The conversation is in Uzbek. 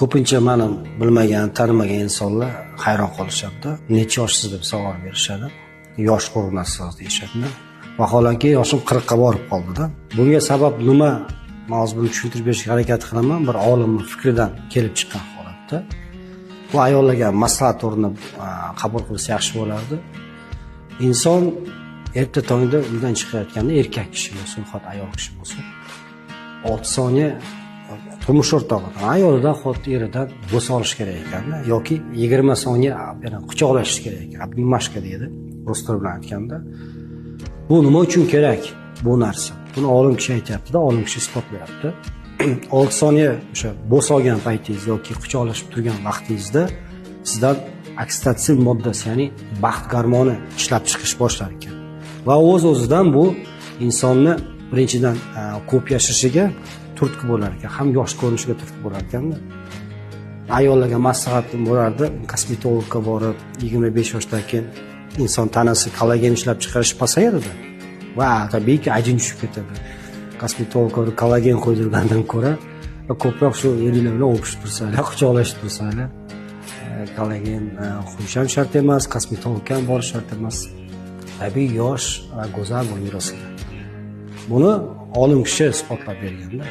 Ko'pincha meni bilmagan, tanimagan insonlar hayron qolishadi. Necha yoshsiz deb savol berishadi. Yosh ko'rinasiz deyishadi. Vaholanki yoshim 40 ga borib qoldi-da. Bunga sabab nima? Men hozir buni tushuntirib berishga harakat qilaman. Bir olimning fikridan kelib chiqqan holatda. Bu ayollarga maslahat o'rnida qabul qilsa yaxshi bo'lardi. Inson erta tongda uydan chiqayotganda erkak kishi bo'lsin, xot ayol kishi bo'lsin, 6 soniya turmush o'rtog'idan, ayolidan, xot eridan bo'sa olish kerak ekan-da, yoki 20 soniya quchoqlashish kerak ekan. Обнимашка deydi rus tili bilan aytganda. Bu nima uchun kerak bu narsa? Buni olim kishi aytayapti-da, olim kishi isbotlayapti. 6 soniya o'sha bo'sa olgan paytingiz yoki quchoqlashib turgan vaqtingizda sizdan oksitotsin moddasi, ya'ni baxt gormoni ishlab chiqish boshlar ekan. Va o'z-o'zidan bu insonni birinchidan ko'p yashashiga turtki bo'lar ekan, ham yosh ko'rinishiga turtki bo'lar ekanda. Ayollarga maslahatim bo'lardi, kosmetologga borib, 25 yoshdan keyin inson tanasi kollagen ishlab chiqarish pasayadi va tabiiyki ajin tushib ketadi. Kosmetologga kollagen qo'ydirgandan ko'ra ko'proq shu erlar bilan o'pishib tursalar, quchoqlashib tursalar, kollagen qo'yish ham shart emas, kosmetologga ham borish shart emas. Tabiiy yosh va go'zal bo'laverasizlar. Buni olim kishi isbotlab berganlar.